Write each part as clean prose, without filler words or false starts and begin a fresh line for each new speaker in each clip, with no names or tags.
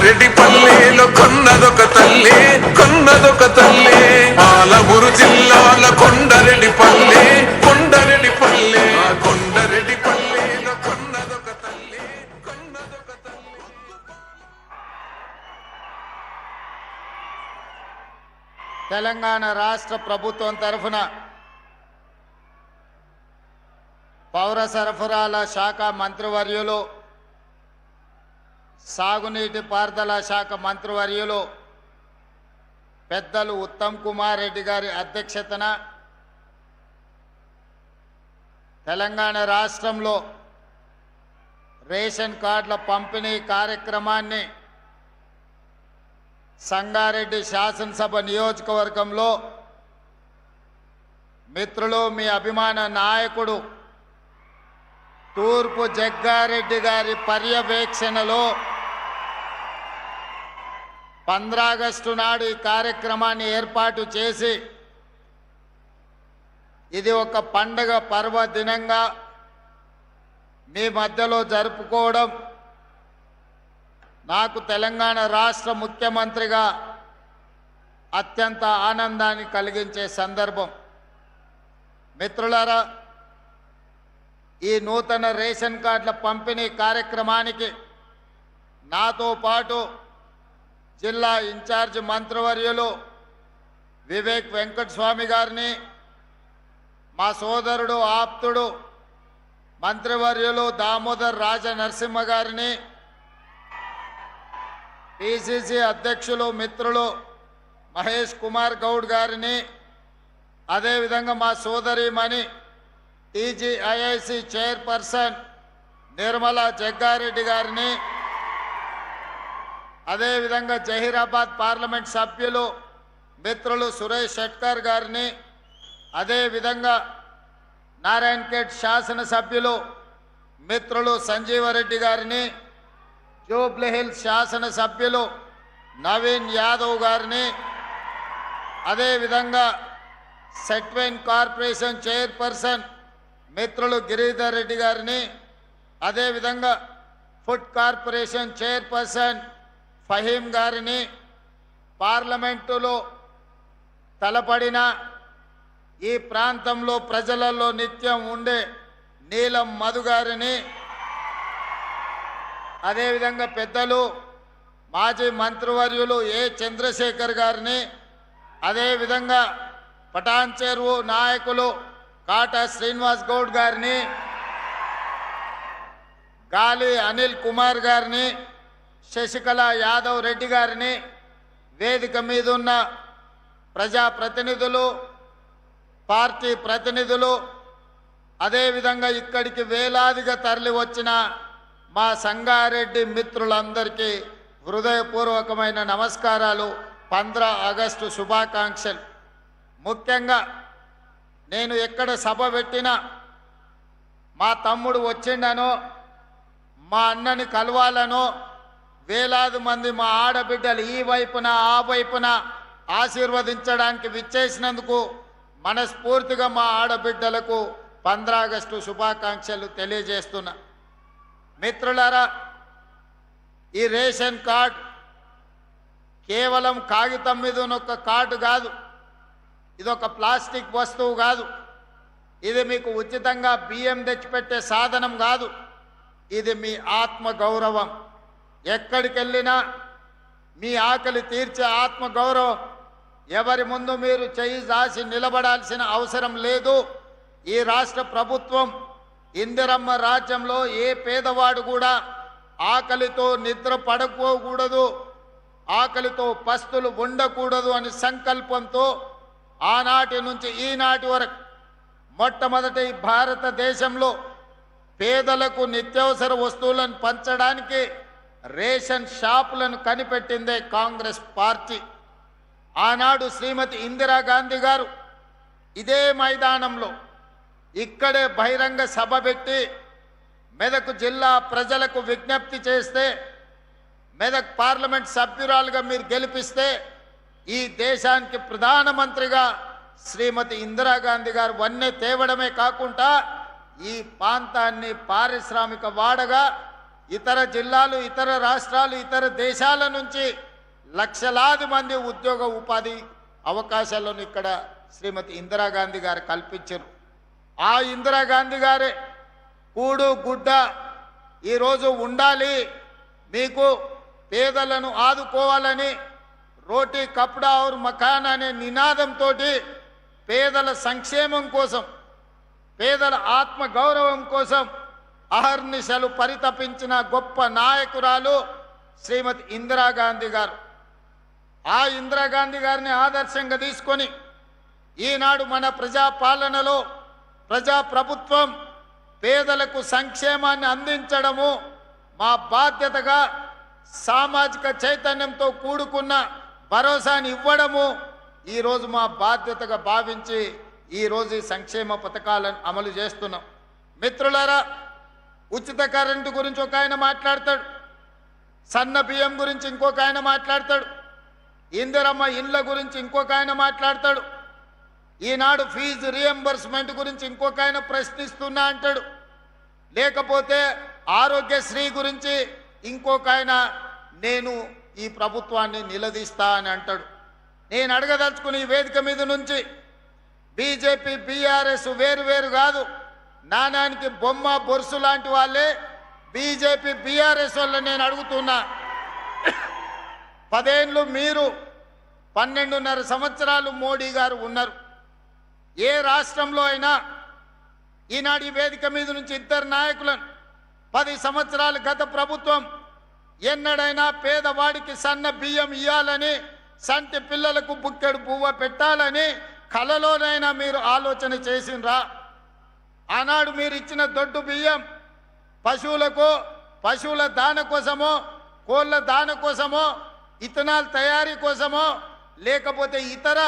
కొండరెడ్డి పల్లెలో కొన్నదొక తల్లి పాలమూరు జిల్లాల కొండరెడ్డి పల్లె కొండరెడ్డి పల్లెలో కొన్నదొక తల్లి
తెలంగాణ రాష్ట్ర ప్రభుత్వం తరఫున పౌర సరఫరాల శాఖ మంత్రివర్యులు, సాగునీటి పారుదల శాఖ మంత్రివర్యులు పెద్దలు ఉత్తమ్ కుమార్ రెడ్డి గారి అధ్యక్షతన తెలంగాణ రాష్ట్రంలో రేషన్ కార్డుల పంపిణీ కార్యక్రమాన్ని సంగారెడ్డి శాసనసభ నియోజకవర్గంలో మిత్రులు, మీ అభిమాన నాయకుడు తూర్పు జగ్గారెడ్డి గారి పర్యవేక్షణలో 15 ఆగస్టు నాడు ఈ కార్యక్రమాన్ని ఏర్పాటు చేసి ఇది ఒక పండగ పర్వదినంగా మీ మధ్యలో జరుపుకోవడం నాకు తెలంగాణ రాష్ట్ర ముఖ్యమంత్రిగా అత్యంత ఆనందాన్ని కలిగించే సందర్భం. మిత్రులారా, ఈ నూతన రేషన్ కార్డుల పంపిణీ కార్యక్రమానికి నాతో పాటు జిల్లా ఇన్ఛార్జ్ మంత్రివర్యులు వివేక్ వెంకటస్వామి గారిని, మా సోదరుడు ఆప్తుడు మంత్రివర్యులు దామోదర్ రాజ నరసింహ గారిని, పిసిసి అధ్యక్షులు మిత్రులు మహేష్ కుమార్ గౌడ్ గారిని, అదేవిధంగా మా సోదరిమణి టీజీఐఐసి చైర్పర్సన్ నిర్మలా జగ్గారెడ్డి గారిని, అదేవిధంగా జహీరాబాద్ పార్లమెంట్ సభ్యులు మిత్రులు సురేష్ షెట్కర్ గారిని, అదేవిధంగా నారాయణఖేడ్ శాసనసభ్యులు మిత్రులు సంజీవరెడ్డి గారిని, జూబ్లీహిల్స్ శాసనసభ్యులు నవీన్ యాదవ్ గారిని, అదేవిధంగా సెట్వైన్ కార్పొరేషన్ చైర్పర్సన్ మిత్రులు గిరిధర్ రెడ్డి గారిని, అదేవిధంగా ఫుడ్ కార్పొరేషన్ చైర్పర్సన్ ఫహీం గారిని, పార్లమెంటులో తలపడిన ఈ ప్రాంతంలో ప్రజలలో నిత్యం ఉండే నీలం మధు గారిని, అదేవిధంగా పెద్దలు మాజీ మంత్రివర్యులు ఏ చంద్రశేఖర్ గారిని, అదేవిధంగా పటాన్ చెరువు నాయకులు కాటా శ్రీనివాస్ గౌడ్ గారిని, గాలి అనిల్ కుమార్ గారిని, శశికళ యాదవ్ రెడ్డి గారిని, వేదిక మీద ఉన్న ప్రజాప్రతినిధులు, పార్టీ ప్రతినిధులు, అదేవిధంగా ఇక్కడికి వేలాదిగా తరలి వచ్చిన మా సంగారెడ్డి మిత్రులందరికీ హృదయపూర్వకమైన నమస్కారాలు, 15 ఆగస్టు శుభాకాంక్షలు. ముఖ్యంగా నేను ఎక్కడ సభ పెట్టినా మా తమ్ముడు వచ్చిండనో, మా అన్నని కలవాలనో వేలాది మంది మా ఆడబిడ్డలు ఈ వైపున ఆ వైపున ఆశీర్వదించడానికి విచ్చేసినందుకు మనస్ఫూర్తిగా మా ఆడబిడ్డలకు 15 ఆగస్టు శుభాకాంక్షలు తెలియజేస్తున్నా. మిత్రులారా, ఈ రేషన్ కార్డ్ కేవలం కాగితం మీద ఉన్న ఒక కార్డు కాదు, ఇదొక ప్లాస్టిక్ వస్తువు కాదు, ఇది మీకు ఉచితంగా బియ్యం తెచ్చిపెట్టే సాధనం కాదు, ఇది మీ ఆత్మ గౌరవం. ఎక్కడికి వెళ్ళినా మీ ఆకలి తీర్చే ఆత్మ గౌరవం. ఎవరి ముందు మీరు చేయి జాసి నిలబడాల్సిన అవసరం లేదు. ఈ రాష్ట్ర ప్రభుత్వం ఇందిరమ్మ రాజ్యంలో ఏ పేదవాడు కూడా ఆకలితో నిద్ర పడకపోకూడదు, ఆకలితో పస్తులు ఉండకూడదు అని సంకల్పంతో ఆనాటి నుంచి ఈనాటి వరకు మొట్టమొదటి భారతదేశంలో పేదలకు నిత్యావసర వస్తువులను పంచడానికి రేషన్ షాపులను కనిపెట్టిందే కాంగ్రెస్ పార్టీ. ఆనాడు శ్రీమతి ఇందిరాగాంధీ గారు ఇదే మైదానంలో ఇక్కడే బహిరంగ సభ పెట్టి మెదక్ జిల్లా ప్రజలకు విజ్ఞప్తి చేస్తే, మెదక్ పార్లమెంట్ సభ్యురాలుగా మీరు గెలిపిస్తే ఈ దేశానికి ప్రధానమంత్రిగా శ్రీమతి ఇందిరాగాంధీ గారు వన్నె తేవడమే కాకుండా ఈ ప్రాంతాన్ని పారిశ్రామిక వాడగా, ఇతర జిల్లాలు, ఇతర రాష్ట్రాలు, ఇతర దేశాల నుంచి లక్షలాది మంది ఉద్యోగ ఉపాధి అవకాశాలను ఇక్కడ శ్రీమతి ఇందిరాగాంధీ గారు కల్పించారు. ఆ ఇందిరాగాంధీ గారే కూడు గుడ్డ ఈరోజు ఉండాలి, మీకు పేదలను ఆదుకోవాలని రోటీ కప్డా ఔర్ మకాన్ అనే నినాదంతో పేదల సంక్షేమం కోసం, పేదల ఆత్మ గౌరవం కోసం అహర్నిశలు పరితపించిన గొప్ప నాయకురాలు శ్రీమతి ఇందిరాగాంధీ గారు. ఆ ఇందిరాగాంధీ గారిని ఆదర్శంగా తీసుకొని ఈనాడు మన ప్రజాపాలనలో ప్రజాప్రభుత్వం పేదలకు సంక్షేమాన్ని అందించడము మా బాధ్యతగా, సామాజిక చైతన్యంతో కూడుకున్న భరోసాని ఇవ్వడము ఈరోజు మా బాధ్యతగా భావించి ఈరోజు ఈ సంక్షేమ పథకాలను అమలు చేస్తున్నాం. మిత్రులారా, ఉచిత కరెంటు గురించి ఒక ఆయన మాట్లాడతాడు, సన్న బియ్యం గురించి ఇంకొక ఆయన మాట్లాడతాడు, ఇందిరమ్మ ఇండ్ల గురించి ఇంకొక ఆయన మాట్లాడతాడు, ఈనాడు ఫీజు రియంబర్స్మెంట్ గురించి ఇంకొక ఆయన ప్రశ్నిస్తున్నా అంటాడు, లేకపోతే ఆరోగ్యశ్రీ గురించి ఇంకొక ఆయన నేను ఈ ప్రభుత్వాన్ని నిలదీస్తా అని అంటాడు. నేను అడగదలుచుకుని ఈ వేదిక మీద నుంచి బీజేపీ బీఆర్ఎస్ వేరు వేరు కాదు, నాణానికి బొమ్మ బొరుసు లాంటి వాళ్ళే బీజేపీ బీఆర్ఎస్ వాళ్ళని నేను అడుగుతున్నా. 10 ఏళ్ళు మీరు, 12.5 సంవత్సరాలు మోడీ గారు ఉన్నారు. ఏ రాష్ట్రంలో అయినా ఈనాడు ఈ వేదిక మీద నుంచి ఇద్దరు నాయకులను 10 సంవత్సరాలు గత ప్రభుత్వం ఎన్నడైనా పేదవాడికి సన్న బియ్యం ఇవ్వాలని, సంటి పిల్లలకు బుక్కెడు పువ్వ పెట్టాలని కలలోనైనా మీరు ఆలోచన చేసిండ్రా? ఆనాడు మీరు ఇచ్చిన దొడ్డు బియ్యం పశువులకు, పశువుల దాన కోసమో, కోళ్ళ దాన కోసమో, ఇథనాల్ తయారీ కోసమో, లేకపోతే ఇతర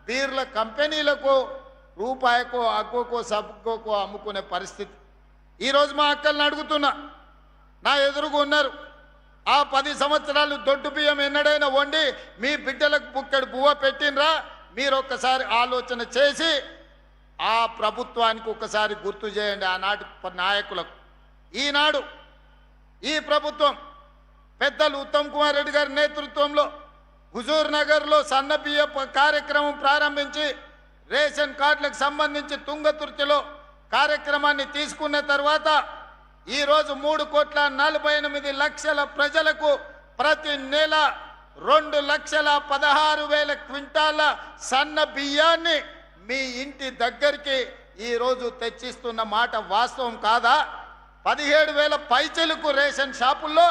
బీర్ల కంపెనీలకు రూపాయకో అగ్గోకో సబ్బుకో అమ్ముకునే పరిస్థితి. ఈరోజు మా అక్కల్ని అడుగుతున్నా, నా ఎదురుగా ఉన్నారు, ఆ 10 సంవత్సరాలు దొడ్డు బియ్యం ఎన్నడైనా వండి మీ బిడ్డలకు బుక్కెడు పువ్వ పెట్టినరా? మీరు ఒక్కసారి ఆలోచన చేసి ఆ ప్రభుత్వానికి ఒకసారి గుర్తు చేయండి, ఆనాటి నాయకులకు. ఈనాడు ఈ ప్రభుత్వం పెద్దలు ఉత్తమ్ కుమార్ రెడ్డి గారి నేతృత్వంలో హుజూర్ నగర్లో సన్న బియ్య కార్యక్రమం ప్రారంభించి రేషన్ కార్డులకు సంబంధించి తుంగతుర్తిలో కార్యక్రమాన్ని తీసుకున్న తర్వాత ఈరోజు 3,48,00,000 ప్రజలకు ప్రతి నెల 2,16,000 క్వింటాల సన్న బియ్యాన్ని మీ ఇంటి దగ్గరికి ఈరోజు తెచ్చిస్తున్న మాట వాస్తవం కాదా? 17,000 పైచలకు రేషన్ షాపుల్లో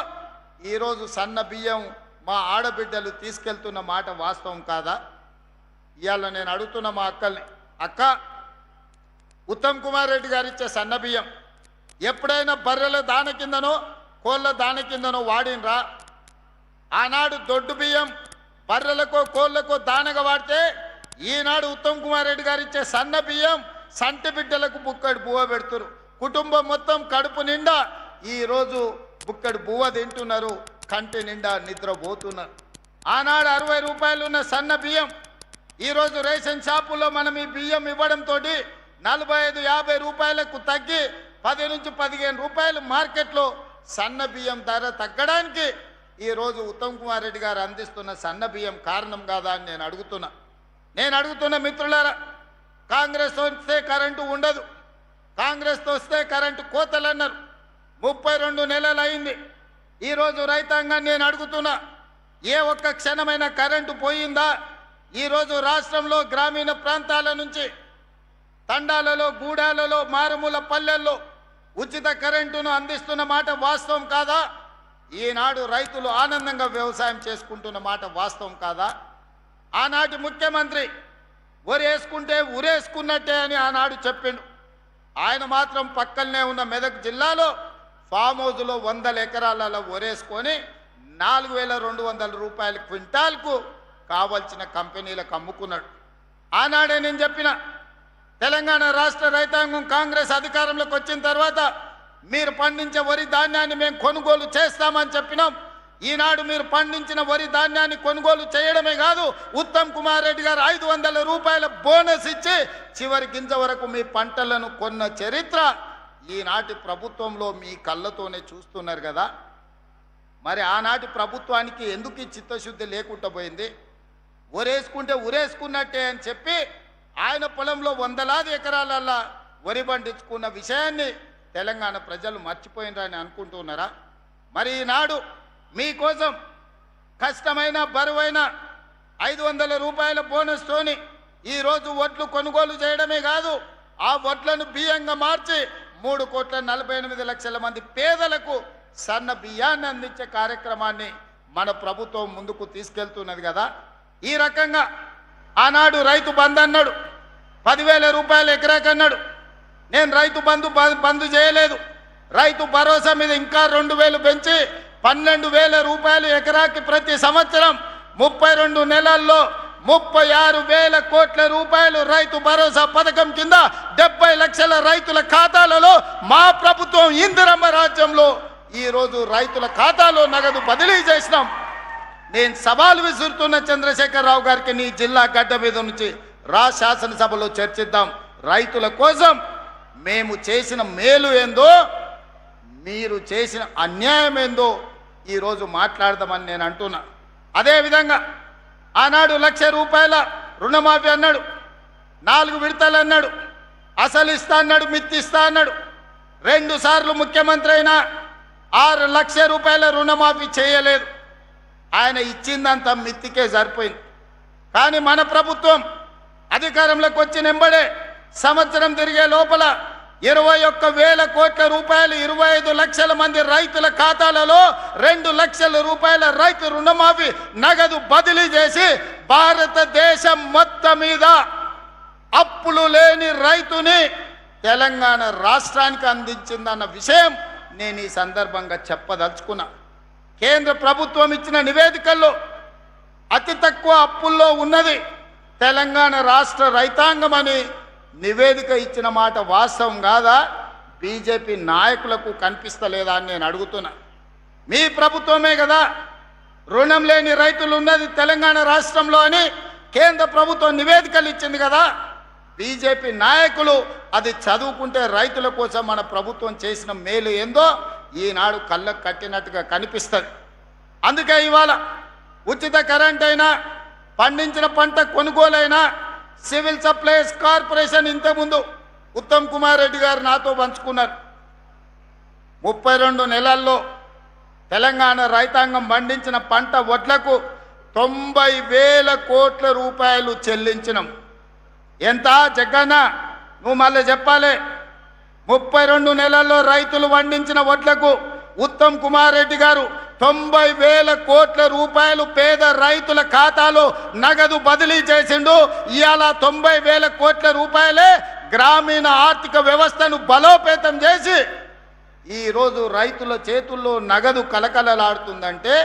ఈరోజు సన్న బియ్యం మా ఆడబిడ్డలు తీసుకెళ్తున్న మాట వాస్తవం కాదా? ఇవాళ నేను అడుగుతున్న మా అక్కల్ని, అక్క, ఉత్తమ్ కుమార్ రెడ్డి గారు ఇచ్చే సన్న బియ్యం ఎప్పుడైనా బర్రెల దాన కిందనో కోళ్ళ దాన కిందనో వాడినరా? ఆనాడు దొడ్డు బియ్యం బర్రెలకో కోళ్ళకో దానగా వాడితే ఈనాడు ఉత్తమ్ కుమార్ రెడ్డి గారు ఇచ్చే సన్న బియ్యం సంటి బిడ్డలకు బుక్కడి బువ్వ పెడుతురు. కుటుంబం మొత్తం కడుపు నిండా ఈరోజు బుక్కడి బువ్వ తింటున్నారు, కంటి నిండా నిద్రపోతున్నారు. ఆనాడు 60 రూపాయలు ఉన్న సన్న బియ్యం ఈరోజు రేషన్ షాపుల్లో మనం ఈ బియ్యం ఇవ్వడంతో 45-50 రూపాయలకు తగ్గి 10 నుంచి 15 రూపాయలు మార్కెట్లో సన్న బియ్యం ధర తగ్గడానికి ఈరోజు ఉత్తమ్ కుమార్ రెడ్డి గారు అందిస్తున్న సన్న బియ్యం కారణం కాదా అని నేను అడుగుతున్న మిత్రులారా, కాంగ్రెస్ వస్తే కరెంటు ఉండదు, కాంగ్రెస్ వస్తే కరెంటు కోతలు అన్నారు. 32 నెలలు అయింది. ఈరోజు రైతాంగాన్ని నేను అడుగుతున్నా, ఏ ఒక్క క్షణమైన కరెంటు పోయిందా? ఈరోజు రాష్ట్రంలో గ్రామీణ ప్రాంతాల నుంచి తండాలలో, గూడాలలో, మారుమూల పల్లెల్లో ఉచిత కరెంటును అందిస్తున్న మాట వాస్తవం కాదా? ఈనాడు రైతులు ఆనందంగా వ్యవసాయం చేసుకుంటున్న మాట వాస్తవం కాదా? ఆనాటి ముఖ్యమంత్రి ఒరేసుకుంటే ఉరేసుకున్నట్టే అని ఆనాడు చెప్పిండు. ఆయన మాత్రం పక్కనే ఉన్న మెదక్ జిల్లాలో ఫామ్ హౌస్లో 100 ఎకరాలలో ఒరేసుకొని 4,200 రూపాయల క్వింటాల్కు కావాల్సిన కంపెనీలకు అమ్ముకున్నాడు. ఆనాడే నేను చెప్పిన, తెలంగాణ రాష్ట్ర రైతాంగం కాంగ్రెస్ అధికారంలోకి వచ్చిన తర్వాత మీరు పండించే వరి ధాన్యాన్ని మేము కొనుగోలు చేస్తామని చెప్పినాం. ఈనాడు మీరు పండించిన వరి ధాన్యాన్ని కొనుగోలు చేయడమే కాదు, ఉత్తమ్ కుమార్ రెడ్డి గారు 500 రూపాయల బోనస్ ఇచ్చి చివరి గింజ వరకు మీ పంటలను కొన్న చరిత్ర ఈనాటి ప్రభుత్వంలో మీ కళ్ళతోనే చూస్తున్నారు కదా. మరి ఆనాటి ప్రభుత్వానికి ఎందుకు ఈ చిత్తశుద్ధి లేకుండా పోయింది? ఒరేసుకుంటే ఉరేసుకున్నట్టే అని చెప్పి ఆయన పొలంలో వందలాది ఎకరాలల్లా వరి పండించుకున్న విషయాన్ని తెలంగాణ ప్రజలు మర్చిపోయినారని అనుకుంటున్నారా? మరి ఈనాడు మీకోసం కష్టమైన బరువైన 500 రూపాయల బోనస్తోని ఈరోజు వడ్లు కొనుగోలు చేయడమే కాదు, ఆ వడ్లను బియ్యంగా మార్చి 3,48,00,000 మంది పేదలకు సన్న బియ్యాన్ని అందించే కార్యక్రమాన్ని మన ప్రభుత్వం ముందుకు తీసుకెళ్తున్నది కదా. ఈ రకంగా ఆనాడు రైతు బంధు అన్నాడు, 10,000 రూపాయలు ఎకరాకన్నాడు. నేను రైతు బంధు చేయలేదు, రైతు భరోసా మీద ఇంకా 2,000 పెంచి 12,000 రూపాయలు ఎకరాకి ప్రతి సంవత్సరం 32 నెలల్లో 36,000 కోట్ల రూపాయలు రైతు భరోసా పథకం కింద 70 లక్షల రైతుల ఖాతాలలో మా ప్రభుత్వం ఇందిరమ్మ రాజ్యంలో ఈరోజు రైతుల ఖాతాలో నగదు బదిలీ చేసినాం. నేను సవాలు విసురుతున్న చంద్రశేఖరరావు గారికి, నీ జిల్లా గడ్డ మీద నుంచి రా, శాసనసభలో చర్చిద్దాం. రైతుల కోసం మేము చేసిన మేలు ఏందో, మీరు చేసిన అన్యాయం ఏందో ఈరోజు మాట్లాడదామని నేను అంటున్నా. అదేవిధంగా ఆనాడు 1,00,000 రూపాయల రుణమాఫీ అన్నాడు, 4 విడతలు అన్నాడు, అసలు ఇస్తా అన్నాడు, మిత్తి ఇస్తా అన్నాడు. 2 సార్లు ముఖ్యమంత్రి అయినా 6 లక్షల రూపాయల రుణమాఫీ చేయలేదు. ఆయన ఇచ్చిందంతా మిత్తికే సరిపోయింది. కానీ మన ప్రభుత్వం అధికారంలోకి వచ్చిన వెంబడే సంవత్సరం తిరిగే లోపల 21,000 కోట్ల రూపాయలు 25 లక్షల మంది రైతుల ఖాతాలలో 2 లక్షల రూపాయల రైతు రుణమాఫీ నగదు బదిలీ చేసి భారతదేశం మొత్తం మీద అప్పులు లేని రైతుని తెలంగాణ రాష్ట్రానికి అందించిందన్న విషయం నేను ఈ సందర్భంగా చెప్పదలుచుకున్నా. కేంద్ర ప్రభుత్వం ఇచ్చిన నివేదికల్లో అతి తక్కువ అప్పుల్లో ఉన్నది తెలంగాణ రాష్ట్ర రైతాంగం అని నివేదిక ఇచ్చిన మాట వాస్తవం కాదా? బీజేపీ నాయకులకు కనిపిస్తలేదా అని నేను అడుగుతున్నా. మీ ప్రభుత్వమే కదా రుణం లేని రైతులు ఉన్నది తెలంగాణ రాష్ట్రంలో అని కేంద్ర ప్రభుత్వం నివేదికలు ఇచ్చింది కదా. బీజేపీ నాయకులు అది చదువుకుంటే రైతుల కోసం మన ప్రభుత్వం చేసిన మేలు ఏందో ఈనాడు కళ్ళకు కట్టినట్టుగా కనిపిస్తుంది. అందుకే ఇవాళ ఉచిత కరెంట్ అయినా, పండించిన పంట కొనుగోలైనా, సివిల్ సప్లైస్ కార్పొరేషన్ ఇంతకుముందు ఉత్తమ్ కుమార్ రెడ్డి గారు నాతో పంచుకున్నారు. 32 నెలల్లో తెలంగాణ రైతాంగం పండించిన పంట వడ్లకు 90,000 కోట్ల రూపాయలు చెల్లించినాం. ఎంత జగన్న, నువ్వు మళ్ళీ చెప్పాలి. 32 నెలల్లో రైతులు పండించిన వడ్లకు ఉత్తమ్ కుమార్ రెడ్డి గారు 90,000 కోట్ల రూపాయలు పేద రైతుల ఖాతాలో నగదు బదిలీ చేసిండు. ఇవాళ 90,000 కోట్ల రూపాయలే గ్రామీణ ఆర్థిక వ్యవస్థను బలోపేతం చేసి ఈరోజు రైతుల చేతుల్లో నగదు కలకలలాడుతుందంటే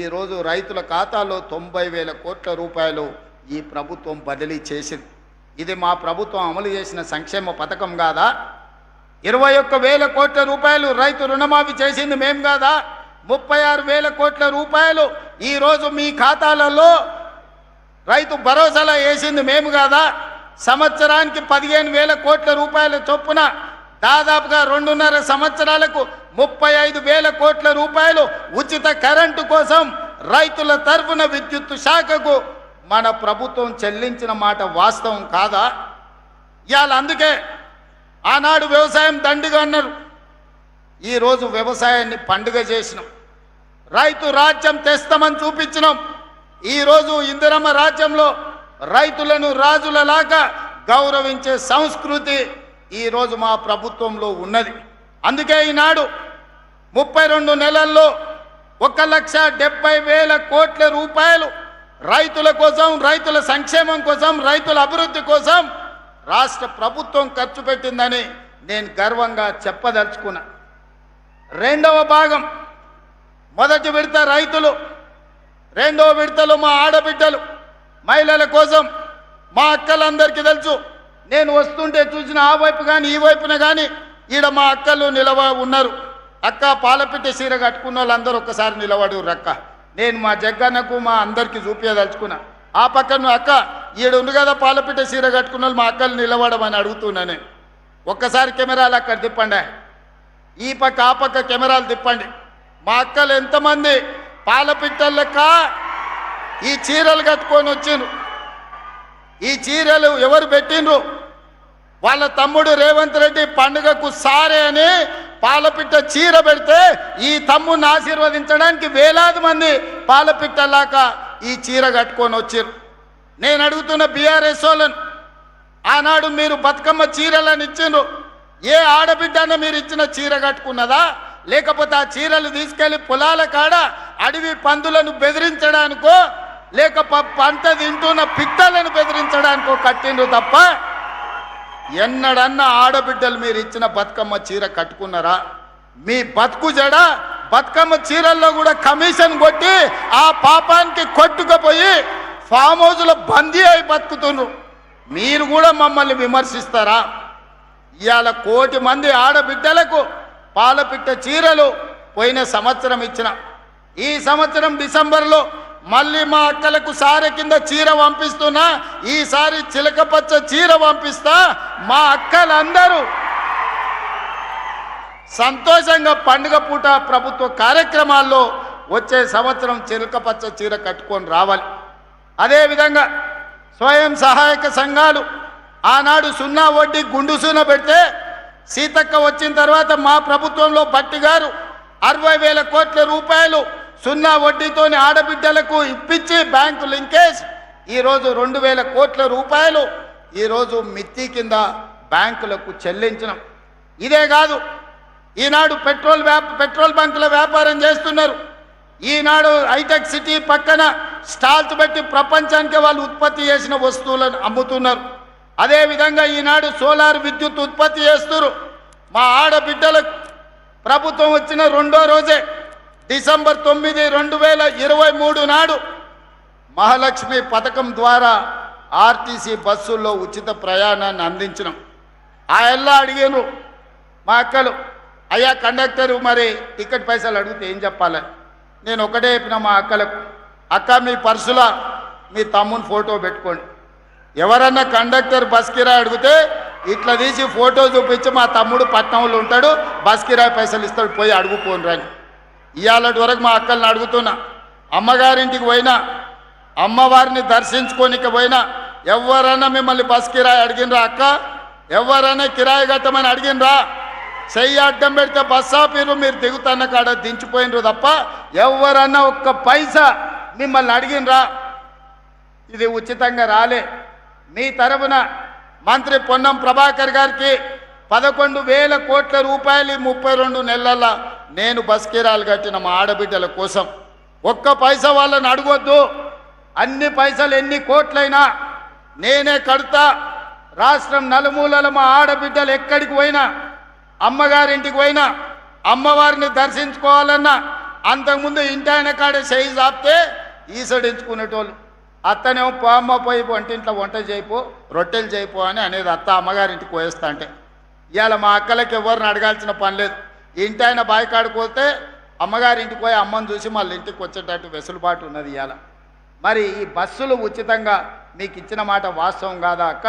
ఈరోజు రైతుల ఖాతాలో 90,000 కోట్ల రూపాయలు ఈ ప్రభుత్వం బదిలీ చేసింది. ఇది మా ప్రభుత్వం అమలు చేసిన సంక్షేమ పథకం కాదా? 21,000 కోట్ల రూపాయలు రైతు రుణమాఫీ చేసింది మేం కాదా? 36,000 కోట్ల రూపాయలు ఈరోజు మీ ఖాతాలలో రైతు భరోసాలో వేసింది మేము కాదా? సంవత్సరానికి 15,000 కోట్ల రూపాయల చొప్పున దాదాపుగా 2.5 సంవత్సరాలకు 35,000 కోట్ల రూపాయలు ఉచిత కరెంటు కోసం రైతుల తరఫున విద్యుత్ శాఖకు మన ప్రభుత్వం చెల్లించిన మాట వాస్తవం కాదా? ఇవాళ అందుకే ఆనాడు వ్యవసాయం దండిగా అన్నారు, ఈరోజు వ్యవసాయాన్ని పండుగ చేసినాం. రైతు రాజ్యం తెస్తామని చూపించినాం. ఈరోజు ఇందిరమ్మ రాజ్యంలో రైతులను రాజులలాగా గౌరవించే సంస్కృతి ఈరోజు మా ప్రభుత్వంలో ఉన్నది. అందుకే ఈనాడు 32 నెలల్లో 1,70,000 కోట్ల రూపాయలు రైతుల కోసం, రైతుల సంక్షేమం కోసం, రైతుల అభివృద్ధి కోసం రాష్ట్ర ప్రభుత్వం ఖర్చు పెట్టిందని నేను గర్వంగా చెప్పదలుచుకున్నా. రెండవ భాగం, మొదటి విడత రైతులు, రెండవ విడతలు మా ఆడబిడ్డలు, మహిళల కోసం. మా అక్కలందరికీ తెలుసు, నేను వస్తుంటే చూసిన ఆ వైపు కానీ ఈ వైపున కానీ ఈడ మా అక్కలు ఉన్నారు. అక్క పాలపిట్ట చీర కట్టుకున్న వాళ్ళందరూ ఒక్కసారి నిలబడు రక్క. నేను మా జగ్గన్నకు మా అందరికీ చూపించదలుచుకున్నా. ఆ పక్కన అక్క ఈడ ఉంది కదా పాలపిట్ట చీర కట్టుకున్న వాళ్ళు, మా అక్కలు నిలబడమని అడుగుతున్నా నేను. ఒక్కసారి కెమెరాలు అక్కడ తిప్పండి, ఈ పక్క ఆ పక్క కెమెరాలు తిప్పండి. మా అక్కలు ఎంతమంది పాలపిట్టల లెక్క ఈ చీరలు కట్టుకొని వచ్చిండ్రు. ఈ చీరలు ఎవరు పెట్టిండ్రు? వాళ్ళ తమ్ముడు రేవంత్ రెడ్డి పండుగకు సారే అని పాలపిట్ట చీర పెడితే ఈ తమ్ముడిని ఆశీర్వదించడానికి వేలాది మంది పాలపిట్టలాగా ఈ చీర కట్టుకొని వచ్చారు. నేను అడుగుతున్న బీఆర్ఎస్ వాళ్ళను, ఆనాడు మీరు బతుకమ్మ చీరలను ఇచ్చిండ్రు, ఏ ఆడబిడ్డన మీరు ఇచ్చిన చీర కట్టుకున్నదా? లేకపోతే ఆ చీరలు తీసుకెళ్లి పొలాల కాడ అడవి పందులను బెదిరించడానికో లేక పంట తింటున్న పిట్టలను బెదిరించడానికో కట్టిండ్రు తప్ప ఎన్నడన్నా ఆడబిడ్డలు మీరు ఇచ్చిన బతుకమ్మ చీర కట్టుకున్నారా? మీ బతుకు జడ బతుకమ్మ చీరల్లో కూడా కమిషన్ కొట్టి ఆ పాపానికి కొట్టుకుపోయి ఫామ్ హౌస్లో బందీ అయి బతుకుతున్నారు. మీరు కూడా మమ్మల్ని విమర్శిస్తారా? ఇవాళ 1 కోటి మంది ఆడబిడ్డలకు పాలపిట్ట చీరలు పోయిన సంవత్సరం ఇచ్చిన, ఈ సంవత్సరం డిసెంబర్లో మళ్ళీ మా అక్కలకు సారె కింద చీర పంపిస్తున్నా. ఈసారి చిలకపచ్చ చీర పంపిస్తా. మా అక్కలందరూ సంతోషంగా పండుగ పూట ప్రభుత్వ కార్యక్రమాల్లో వచ్చే సంవత్సరం చిలకపచ్చ చీర కట్టుకొని రావాలి. అదేవిధంగా స్వయం సహాయక సంఘాలు ఆనాడు 0 వడ్డీ గుండు సూన పెడితే సీతక్క వచ్చిన తర్వాత మా ప్రభుత్వంలో భట్టి గారు 60,000 కోట్ల రూపాయలు 0 వడ్డీతోని ఆడబిడ్డలకు ఇప్పించి బ్యాంకు లింకేజ్ ఈరోజు 2,000 కోట్ల రూపాయలు ఈరోజు మిత్తి కింద బ్యాంకులకు చెల్లించడం. ఇదే కాదు, ఈనాడు పెట్రోల్ బంకుల వ్యాపారం చేస్తున్నారు. ఈనాడు హైటెక్ సిటీ పక్కన స్టాల్స్ పెట్టి ప్రపంచానికి వాళ్ళు ఉత్పత్తి చేసిన వస్తువులను అమ్ముతున్నారు. అదేవిధంగా ఈనాడు సోలార్ విద్యుత్ ఉత్పత్తి చేస్తున్నారు. మా ఆడబిడ్డలకు ప్రభుత్వం వచ్చిన 2వ రోజే డిసెంబర్ 9, 2023 నాడు మహాలక్ష్మి పథకం ద్వారా ఆర్టీసీ బస్సుల్లో ఉచిత ప్రయాణాన్ని అందించినాం. ఆ ఎల్లా అడిగారు మా అక్కలు, అయ్యా కండక్టరు మరి టికెట్ పైసలు అడిగితే ఏం చెప్పాలని. నేను ఒకటే చెప్పిన మా అక్కలకు, అక్క మీ పర్సులో మీ తమ్ముని ఫోటో పెట్టుకోండి. ఎవరన్నా కండక్టర్ బస్ కిరాయి అడిగితే ఇట్లా తీసి ఫోటో చూపించి మా తమ్ముడు పట్నంలో ఉంటాడు, బస్ కిరాయి పైసలు ఇస్తాడు, పోయి అడుగుపోను రాని. ఇవాళటి వరకు మా అక్కల్ని అడుగుతున్నా, అమ్మగారింటికి పోయినా అమ్మవారిని దర్శించుకోనికి పోయినా ఎవరన్నా మిమ్మల్ని బస్ కిరాయి అడిగినరా? అక్క ఎవరన్నా కిరాయి కట్టమని అడిగినరా? చెయ్యి అడ్డం పెడితే బస్ ఆపీరు, మీరు దిగుతున్న కాడ దించిపోయినరు తప్ప ఎవరన్నా ఒక్క పైసా మిమ్మల్ని అడిగినరా? ఇది ఉచితంగా రాలే. మీ తరఫున మంత్రి పొన్నం ప్రభాకర్ గారికి 11,000 కోట్ల రూపాయలు 32 నెలల నేను బస్ కిరాయిలు కట్టిన మా ఆడబిడ్డల కోసం. ఒక్క పైసా వాళ్ళని అడగొద్దు, అన్ని పైసలు ఎన్ని కోట్లైనా నేనే కడతా. రాష్ట్రం నలుమూలల మా ఆడబిడ్డలు ఎక్కడికి పోయినా, అమ్మగారింటికి పోయినా, అమ్మవారిని దర్శించుకోవాలన్నా అంతకుముందు ఇంటి ఆయన కాడ చేయి చాపితే ఈసడించుకునేటోళ్ళు. అత్తనేమో అమ్మ పోయి వంటింట్లో వంట చేయిపో, రొట్టెలు చేయిపో అని అనేది అత్త అమ్మగారింటికి పోయేస్తా అంటే. ఇవాళ మా అక్కలకి ఎవరిని అడగాల్సిన పని లేదు. ఇంటి ఆయన బాయికాడికి పోతే అమ్మగారింటికి పోయి అమ్మని చూసి మళ్ళీ ఇంటికి వచ్చేటట్టు వెసులుబాటు ఉన్నది ఇవాళ. మరి ఈ బస్సులు ఉచితంగా మీకు ఇచ్చిన మాట వాస్తవం కాదా అక్క?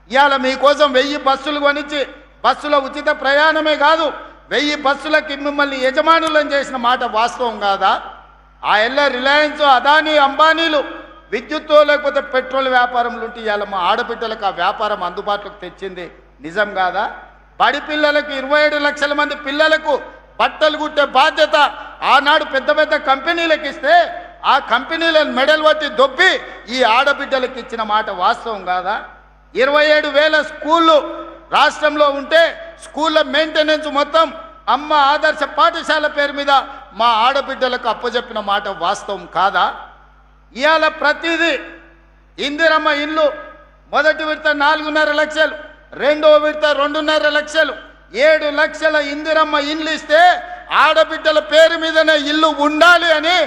ఇవాళ మీకోసం 1000 బస్సులు కొనిచ్చి బస్సులో ఉచిత ప్రయాణమే కాదు 1000 బస్సులకి మిమ్మల్ని యజమానులను చేసిన మాట వాస్తవం కాదా? ఆ ఎల్ల రిలయన్స్, అదానీ, అంబానీలు విద్యుత్తు లేకపోతే పెట్రోల్ వ్యాపారంలో ఉంటే ఇవాళ మా ఆడబిడ్డలకు ఆ వ్యాపారం అందుబాటులోకి తెచ్చింది నిజం కాదా? బడి పిల్లలకు 27 లక్షల మంది పిల్లలకు బట్టలు కుట్టే బాధ్యత ఆనాడు పెద్ద పెద్ద కంపెనీలకు ఇస్తే ఆ కంపెనీలను మెడల్ పట్టి దొబ్బి ఈ ఆడబిడ్డలకు ఇచ్చిన మాట వాస్తవం కాదా? 27,000 స్కూళ్ళు రాష్ట్రంలో ఉంటే స్కూళ్ళ మెయింటెనెన్స్ మొత్తం అమ్మ ఆదర్శ పాఠశాల పేరు మీద మా ఆడబిడ్డలకు అప్పచెప్పిన మాట వాస్తవం కాదా? ఇవాళ ప్రతిదీ ఇందిరమ్మ ఇల్లు మొదటి విడత 4.5 లక్షలు, రెండో విడత 2.5 లక్షలు, 7 లక్షల ఇందిరమ్మ ఇల్లు ఇస్తే ఆడబిడ్డల పేరు మీదనే ఇల్లు ఉండాలి అని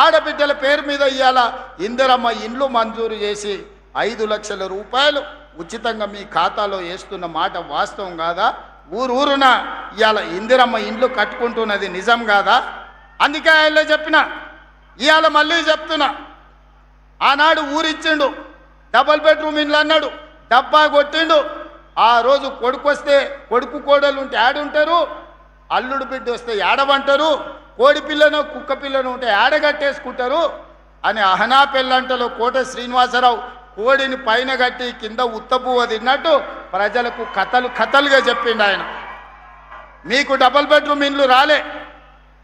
ఆడబిడ్డల పేరు మీద ఇవాళ ఇందిరమ్మ ఇల్లు మంజూరు చేసి 5 లక్షల రూపాయలు ఉచితంగా మీ ఖాతాలో వేస్తున్న మాట వాస్తవం కాదా? ఊరున ఇవాళ ఇందిరమ్మ ఇండ్లు కట్టుకుంటున్నది నిజం కాదా? అందుకే ఆయన చెప్పిన, ఇవాళ మళ్ళీ చెప్తున్నా, ఆనాడు ఊరిచ్చిండు, 2 బెడ్రూమ్ ఇండ్లు అన్నాడు, డబ్బా కొట్టిండు. ఆ రోజు కొడుకు వస్తే కొడుకు కోడలు ఉంటే ఆడుంటారు, అల్లుడు బిడ్డ వస్తే ఏడవంటారు, కోడి పిల్లను కుక్క పిల్లను ఉంటే ఏడగట్టేసుకుంటారు అని అహనా పెళ్ళంటలో కోట శ్రీనివాసరావు కోడిని పైన కట్టి కింద ఉత్తపువ్వ తిన్నట్టు ప్రజలకు కథలుగా చెప్పిండు ఆయన. మీకు డబుల్ బెడ్రూమ్ ఇండ్లు రాలే,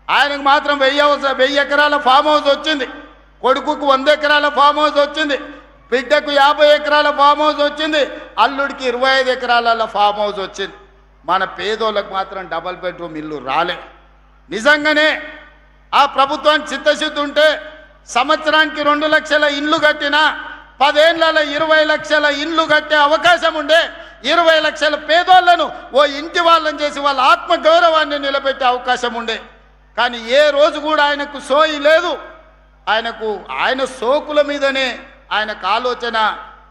ఆయనకు మాత్రం 1000 ఎకరాల ఫామ్ హౌస్ వచ్చింది, కొడుకుకు 100 ఎకరాల ఫామ్ హౌస్ వచ్చింది, బిడ్డకు 50 ఎకరాల ఫామ్ హౌస్ వచ్చింది, అల్లుడికి 25 ఎకరాల ఫామ్ హౌస్ వచ్చింది. మన పేదోళ్ళకు మాత్రం డబుల్ బెడ్రూమ్ ఇల్లు రాలే. నిజంగానే ఆ ప్రభుత్వానికి చిత్తశుద్ధి ఉంటే సంవత్సరానికి 2 లక్షల ఇండ్లు కట్టినా 10 ఏళ్లలో 20 లక్షల ఇండ్లు కట్టే అవకాశం ఉండే, 20 లక్షల పేదోళ్లను ఓ ఇంటి వాళ్ళని చేసి వాళ్ళ ఆత్మ గౌరవాన్ని నిలబెట్టే అవకాశం ఉండే. కానీ ఏ రోజు కూడా ఆయనకు సోయి లేదు. ఆయన సోకుల మీదనే ఆయనకు ఆలోచన.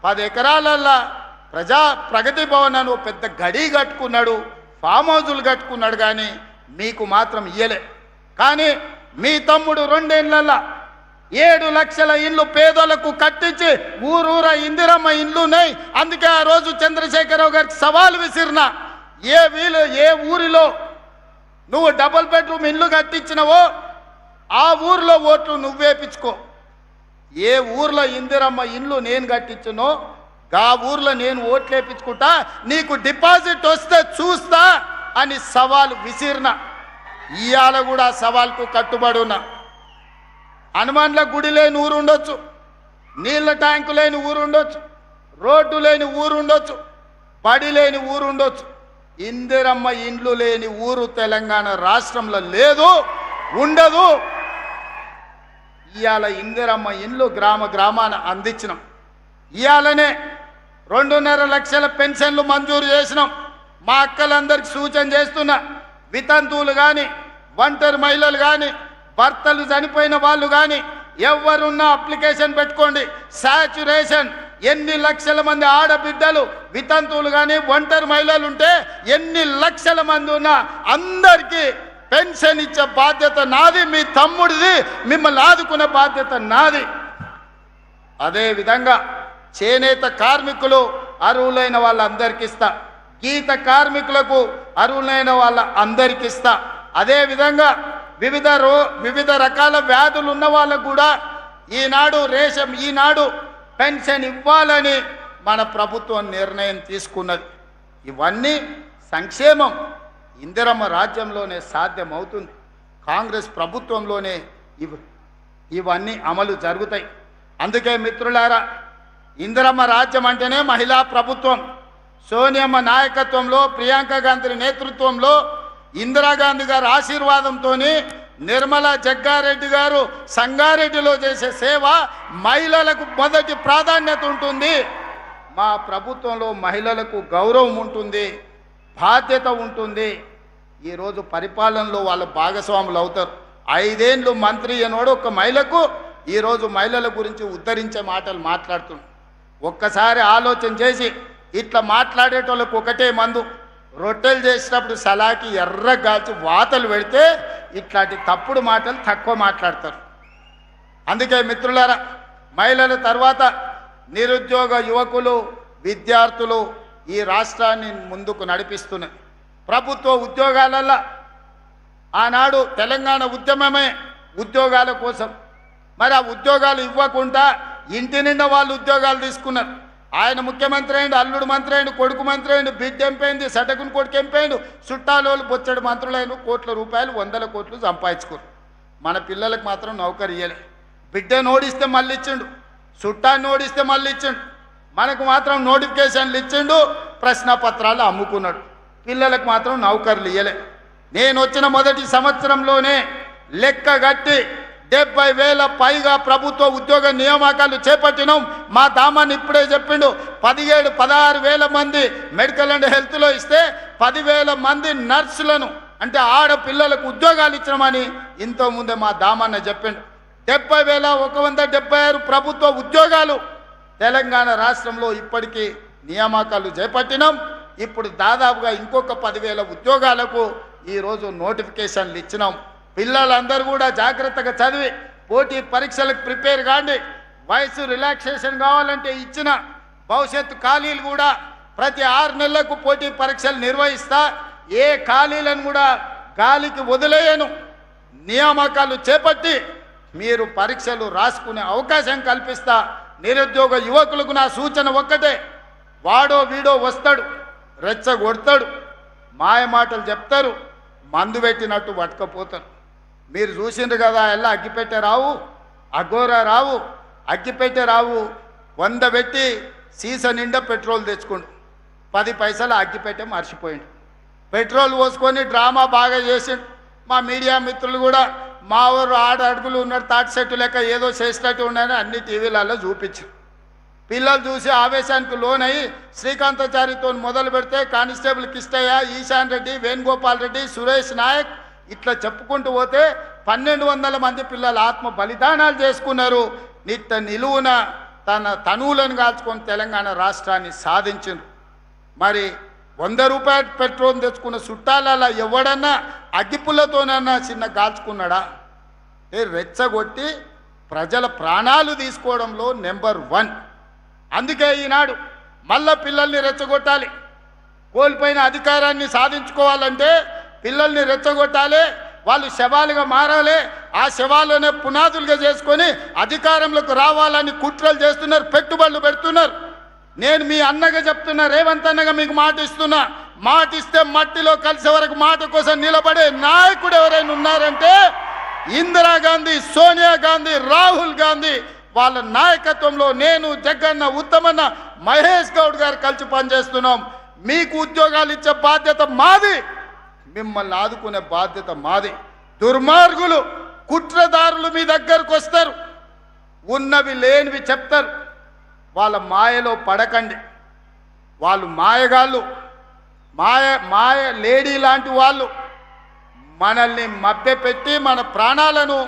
10 ఎకరాలల్లా ప్రగతి భవన్ అని పెద్ద గడి కట్టుకున్నాడు, ఫామ్ హౌజులు కట్టుకున్నాడు, కానీ మీకు మాత్రం ఇయ్యలే. కానీ మీ తమ్ముడు 2 ఏళ్లల్లా 7 లక్షల ఇండ్లు పేదలకు కట్టించి ఊరూర ఇందిరమ్మ ఇండ్లున్నాయి. అందుకే ఆ రోజు చంద్రశేఖరరావు గారికి సవాల్ విసిరిన, ఏ ఊరిలో నువ్వు డబుల్ బెడ్రూమ్ ఇండ్లు కట్టించినవో ఆ ఊర్లో ఓట్లు నువ్వేపించుకో, ఏ ఊర్లో ఇందిరమ్మ ఇండ్లు నేను కట్టించునో ఆ ఊర్లో నేను ఓట్లు వేయించుకుంటా, నీకు డిపాజిట్ వస్తే చూస్తా అని సవాల్ విసిరిన. ఇవాళ కూడా సవాల్కు కట్టుబడి ఉన్నా. హనుమాన్ల గుడి లేని ఊరు ఉండొచ్చు, నీళ్ళ ట్యాంకు లేని ఊరు ఉండొచ్చు, రోడ్డు లేని ఊరు ఉండొచ్చు, బడి లేని ఊరు ఉండొచ్చు, ఇందిరమ్మ ఇండ్లు లేని ఊరు తెలంగాణ రాష్ట్రంలో లేదు, ఉండదు. ఇవాళ ఇందిరమ్మ ఇండ్లు గ్రామాన అందించినాం. ఇవాళనే 2.5 లక్షల పెన్షన్లు మంజూరు చేసినాం. మా అక్కలందరికీ సూచన చేస్తున్నా, వితంతువులు కానీ, ఒంటరి మహిళలు కానీ, భర్తలు చనిపోయిన వాళ్ళు కానీ ఎవరున్నా అప్లికేషన్ పెట్టుకోండి. సాచ్యురేషన్ ఎన్ని లక్షల మంది ఆడబిడ్డలు వితంతువులు కానీ ఒంటరి మహిళలు ఉంటే ఎన్ని లక్షల మంది ఉన్నా అందరికీ పెన్షన్ ఇచ్చే బాధ్యత నాది, మీ తమ్ముడిది, మిమ్మల్ని ఆదుకునే బాధ్యత నాది. అదేవిధంగా చేనేత కార్మికులు అర్హులైన వాళ్ళందరికీ ఇస్తా, గీత కార్మికులకు అర్హులైన వాళ్ళ అందరికీ ఇస్తా. అదేవిధంగా వివిధ రకాల వ్యాధులు ఉన్న వాళ్ళకు కూడా ఈనాడు పెన్షన్ ఇవ్వాలని మన ప్రభుత్వం నిర్ణయం తీసుకున్నది. ఇవన్నీ సంక్షేమం ఇందిరమ్మ రాజ్యంలోనే సాధ్యమవుతుంది, కాంగ్రెస్ ప్రభుత్వంలోనే ఇవన్నీ అమలు జరుగుతాయి. అందుకే మిత్రులారా, ఇందిరమ్మ రాజ్యం అంటేనే మహిళా ప్రభుత్వం. సోనియమ్మ నాయకత్వంలో, ప్రియాంక గాంధీ నేతృత్వంలో, ఇందిరాగాంధీ గారి ఆశీర్వాదంతో నిర్మలా జగ్గారెడ్డి గారు సంగారెడ్డిలో చేసే సేవ మహిళలకు మొదటి ప్రాధాన్యత ఉంటుంది. మా ప్రభుత్వంలో మహిళలకు గౌరవం ఉంటుంది, బాధ్యత ఉంటుంది. ఈరోజు పరిపాలనలో వాళ్ళ భాగస్వాములు అవుతారు. 5 ఏళ్ళు మంత్రి అనోడు ఒక మహిళకు ఈరోజు మహిళల గురించి ఉద్ధరించే మాటలు మాట్లాడుతున్నాడు. ఒక్కసారి ఆలోచన చేసి ఇట్లా మాట్లాడేటోళ్ళకు ఒకటే మందు, రొట్టెలు చేసినప్పుడు సలాకి ఎర్రగాల్చి వాతలు పెడితే ఇట్లాంటి తప్పుడు మాటలు తక్కువ మాట్లాడతారు. అందుకే మిత్రులారా, మహిళల తర్వాత నిరుద్యోగ యువకులు, విద్యార్థులు ఈ రాష్ట్రాన్ని ముందుకు నడిపిస్తున్నారు. ప్రభుత్వ ఉద్యోగాలలో ఆనాడు తెలంగాణ ఉద్యమమే ఉద్యోగాల కోసం. మరి ఆ ఉద్యోగాలు ఇవ్వకుండా ఇంటి నిండా వాళ్ళు ఉద్యోగాలు తీసుకున్నారు. ఆయన ముఖ్యమంత్రి అయిండు, అల్లుడు మంత్రి అయిండు, కొడుకు మంత్రి అయిండు, బిడ్డ ఎంపైంది, సటకుని కొడుకు ఎంపైండు, చుట్టాలోళ్ళు బొచ్చడు మంత్రులైన కోట్ల రూపాయలు 100 కోట్లు సంపాదించుకోరు. మన పిల్లలకు మాత్రం నౌకరు ఇయ్యలే. బిడ్డను ఓడిస్తే మళ్ళీ ఇచ్చిండు, చుట్టాన్ని ఓడిస్తే మళ్ళీ ఇచ్చిండు, మనకు మాత్రం నోటిఫికేషన్లు ఇచ్చిండు, ప్రశ్నపత్రాలు అమ్ముకున్నాడు. పిల్లలకు మాత్రం నౌకర్లు ఇయ్యలే. నేను వచ్చిన మొదటి సంవత్సరంలోనే లెక్క గట్టి 70,000 పైగా ప్రభుత్వ ఉద్యోగ నియామకాలు చేపట్టినాం. మా దామాన్ని ఇప్పుడే చెప్పిండు, 16,000 మంది మెడికల్ అండ్ హెల్త్లో ఇస్తే 10,000 మంది నర్సులను అంటే ఆడపిల్లలకు ఉద్యోగాలు ఇచ్చినామని ఇంతకుముందే మా దామాన్న చెప్పిండు. 70,176 ప్రభుత్వ ఉద్యోగాలు తెలంగాణ రాష్ట్రంలో ఇప్పటికీ నియామకాలు చేపట్టినాం. ఇప్పుడు దాదాపుగా ఇంకొక 10,000 ఉద్యోగాలకు ఈరోజు నోటిఫికేషన్లు ఇచ్చినాం. పిల్లలందరూ కూడా జాగ్రత్తగా చదివి పోటీ పరీక్షలకు ప్రిపేర్ కాండి. వయసు రిలాక్సేషన్ కావాలంటే ఇచ్చిన భవిష్యత్తు ఖాళీలు కూడా ప్రతి 6 నెలలకు పోటీ పరీక్షలు నిర్వహిస్తా, ఏ ఖాళీలను కూడా గాలికి వదిలేయను, నియామకాలు చేపట్టి మీరు పరీక్షలు రాసుకునే అవకాశం కల్పిస్తా. నిరుద్యోగ యువకులకు నా సూచన ఒక్కటే, వాడో వీడో వస్తాడు, రెచ్చగొడతాడు, మాయ మాటలు చెప్తారు, మందు పెట్టినట్టు పట్టుకపోతారు. మీరు చూసిండ్రు కదా, ఎలా అగ్గిపెట్టే రావు, అఘోరా రావు, అగ్గిపెట్టే రావు 100 పెట్టి సీస నిండా పెట్రోల్ తెచ్చుకోండు, 10 పైసలు అగ్గిపెట్టే మర్చిపోయిండు. పెట్రోల్ పోసుకొని డ్రామా బాగా చేసిండు. మా మీడియా మిత్రులు కూడా మా ఊరు 6 అడుగులు ఉన్నాడు, తాటి చెట్టు లెక్క ఏదో చేసినట్టు ఉన్నాయని అన్ని టీవీలలో చూపించారు. పిల్లలు చూసి ఆవేశానికి లోనయ్యి శ్రీకాంతాచారితో మొదలు పెడితే కానిస్టేబుల్ కిష్టయ్య, ఈశాన్ రెడ్డి, వేణుగోపాల్ రెడ్డి, సురేష్ నాయక్ ఇట్లా చెప్పుకుంటూ పోతే 1200 మంది పిల్లలు ఆత్మ బలిదానాలు చేసుకున్నారు. నిట్ట నిలువున తన తనువులను కాల్చుకొని తెలంగాణ రాష్ట్రాన్ని సాధించారు. మరి 100 రూపాయలు పెట్రోల్ తెచ్చుకున్న చుట్టాలలో ఎవడన్నా అగ్గిపుల్లతోనన్నా చిన్న కాల్చుకున్నాడా? రెచ్చగొట్టి ప్రజల ప్రాణాలు తీసుకోవడంలో నెంబర్ 1. అందుకే ఈనాడు మళ్ళా పిల్లల్ని రెచ్చగొట్టాలి. కోల్పోయిన అధికారాన్ని సాధించుకోవాలంటే పిల్లల్ని రెచ్చగొట్టాలి, వాళ్ళు శవాలుగా మారాలి, ఆ శవాలనే పునాదులుగా చేసుకొని అధికారంలోకి రావాలని కుట్రలు చేస్తున్నారు, పెట్టుబడులు పెడుతున్నారు. నేను మీ అన్నగా చెప్తున్నా, రేవంత్ అన్నగా మీకు మాట ఇస్తున్నా, మాట ఇస్తే మట్టిలో కలిసే వరకు మాట కోసం నిలబడే నాయకుడు ఎవరైనా ఉన్నారంటే ఇందిరాగాంధీ, సోనియా గాంధీ, రాహుల్ గాంధీ వాళ్ళ నాయకత్వంలో నేను, జగన్న, ఉత్తమన్న, మహేష్ గౌడ్ గారు కలిసి పనిచేస్తున్నాం. మీకు ఉద్యోగాలు ఇచ్చే బాధ్యత మాది, మిమ్మల్ని ఆదుకునే బాధ్యత మాది. దుర్మార్గులు, కుట్రదారులు మీ దగ్గరకు వస్తారు, ఉన్నవి లేనివి చెప్తారు. వాళ్ళ మాయలో పడకండి. వాళ్ళు మాయగాళ్ళు, మాయ లేడీ లాంటి వాళ్ళు. మనల్ని మభ్యపెట్టి మన ప్రాణాలను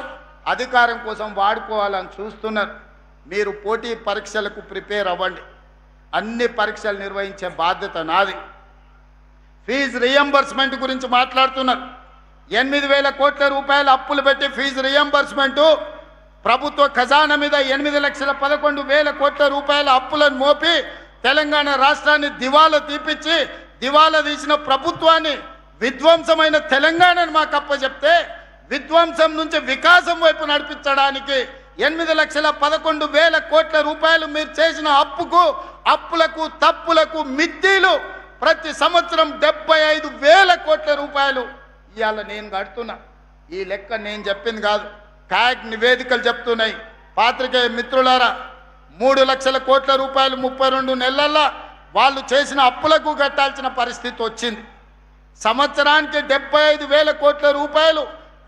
అధికారం కోసం వాడుకోవాలని చూస్తున్నారు. మీరు పోటీ పరీక్షలకు ప్రిపేర్ అవ్వండి. అన్ని పరీక్షలు నిర్వహించే బాధ్యత నాది. ఫీజు రియంబర్స్మెంట్ గురించి మాట్లాడుతున్నారు. 8,000 కోట్ల రూపాయలు అప్పులు పెట్టి ఫీజు రియంబర్స్మెంటు, ప్రభుత్వ ఖజానా మీద 8,11,000 కోట్ల రూపాయల అప్పులను మోపి తెలంగాణ రాష్ట్రాన్ని దివాలా తీపిచ్చి, దివాలా తీసిన ప్రభుత్వాన్ని విధ్వంసమైన తెలంగాణను మాకు అప్పచెప్తే విధ్వంసం నుంచి వికాసం వైపు నడిపించడానికి 8,11,000 కోట్ల రూపాయలు మీరు చేసిన అప్పులకు తప్పులకు మిద్దీలు ప్రతి సంవత్సరం 75,000 కోట్ల రూపాయలు ఇవాళ నేను కడుతున్నా. ఈ లెక్క నేను చెప్పింది కాదు, కాగ్ నివేదికలు చెప్తున్నాయి. పాత్రికేయ మిత్రులారా, 3 లక్షల కోట్ల రూపాయలు 32 నెలల్లో వాళ్ళు చేసిన అప్పులకు కట్టాల్సిన పరిస్థితి వచ్చింది. సంవత్సరానికి 75,000 కోట్ల రూపాయలు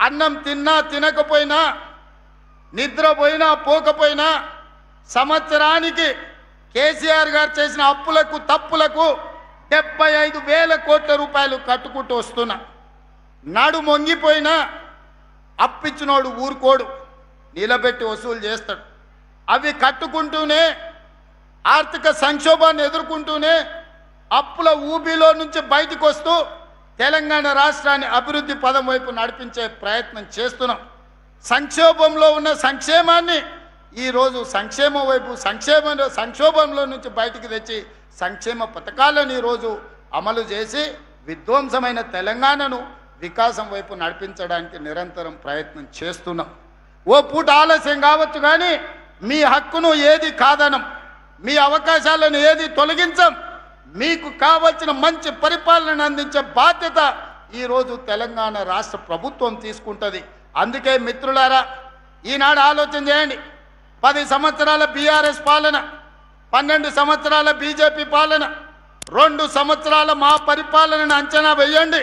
అన్నం తిన్నా తినకపోయినా, నిద్రపోయినా పోకపోయినా సంవత్సరానికి కేసీఆర్ గారు చేసిన అప్పులకు తప్పులకు 75,000 కోట్ల రూపాయలు కట్టుకుంటూ వస్తున్నా. నాడు మొంగిపోయినా అప్పిచ్చినోడు ఊరుకోడు, నిలబెట్టి వసూలు చేస్తాడు. అవి కట్టుకుంటూనే, ఆర్థిక సంక్షోభాన్ని ఎదుర్కొంటూనే అప్పుల ఊబిలో నుంచి బయటకు వస్తూ తెలంగాణ రాష్ట్రాన్ని అభివృద్ధి పదం వైపు నడిపించే ప్రయత్నం చేస్తున్నాం. సంక్షోభంలో ఉన్న సంక్షేమాన్ని ఈరోజు సంక్షేమం వైపు, సంక్షోభంలో నుంచి బయటికి తెచ్చి సంక్షేమ పథకాలను ఈరోజు అమలు చేసి విధ్వంసమైన తెలంగాణను వికాసం వైపు నడిపించడానికి నిరంతరం ప్రయత్నం చేస్తున్నాం. ఓ పూట ఆలస్యం కావచ్చు కానీ మీ హక్కును ఏది కాదనం, మీ అవకాశాలను ఏది తొలగించం. మీకు కావలసిన మంచి పరిపాలన అందించే బాధ్యత ఈరోజు తెలంగాణ రాష్ట్ర ప్రభుత్వం తీసుకుంటుంది. అందుకే మిత్రులారా, ఈనాడు ఆలోచన చేయండి. 10 సంవత్సరాల బీఆర్ఎస్ పాలన, 12 సంవత్సరాల బీజేపీ పాలన, 2 సంవత్సరాల మా పరిపాలనను అంచనా వేయండి.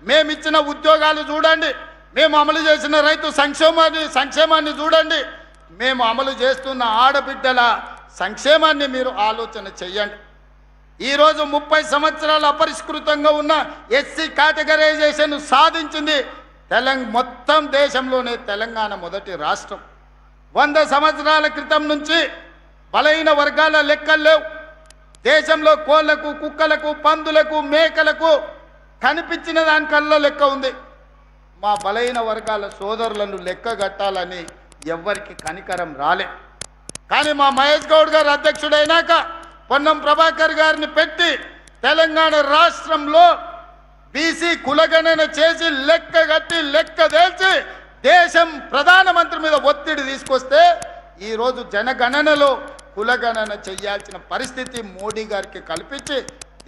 మేమిచ్చిన ఉద్యోగాలు చూడండి, మేము అమలు చేసిన రైతు సంక్షేమాన్ని చూడండి, మేము అమలు చేస్తున్న ఆడబిడ్డల సంక్షేమాన్ని మీరు ఆలోచన చెయ్యండి. ఈరోజు 30 సంవత్సరాలు అపరిష్కృతంగా ఉన్న ఎస్సీ కేటగరైజేషన్ సాధించింది మొత్తం దేశంలోనే తెలంగాణ మొదటి రాష్ట్రం. 100 సంవత్సరాల క్రితం నుంచి బలహీన వర్గాల లెక్కలు లేవు. దేశంలో కోళ్లకు, కుక్కలకు, పందులకు, మేకలకు కనిపించిన దానికల్లా లెక్క ఉంది. మా బలహీన వర్గాల సోదరులను లెక్క కట్టాలని ఎవ్వరికి కనికరం రాలే. కానీ మా మహేష్ గౌడ్ గారు అధ్యక్షుడైనాక పొన్నం ప్రభాకర్ గారిని పెట్టి తెలంగాణ రాష్ట్రంలో బీసీ కులగణన చేసి లెక్క కట్టి లెక్క తేల్చి దేశం ప్రధానమంత్రి మీద ఒత్తిడి తీసుకొస్తే ఈరోజు జనగణనలో కులగణన చేయాల్సిన పరిస్థితి మోడీ గారికి కల్పించి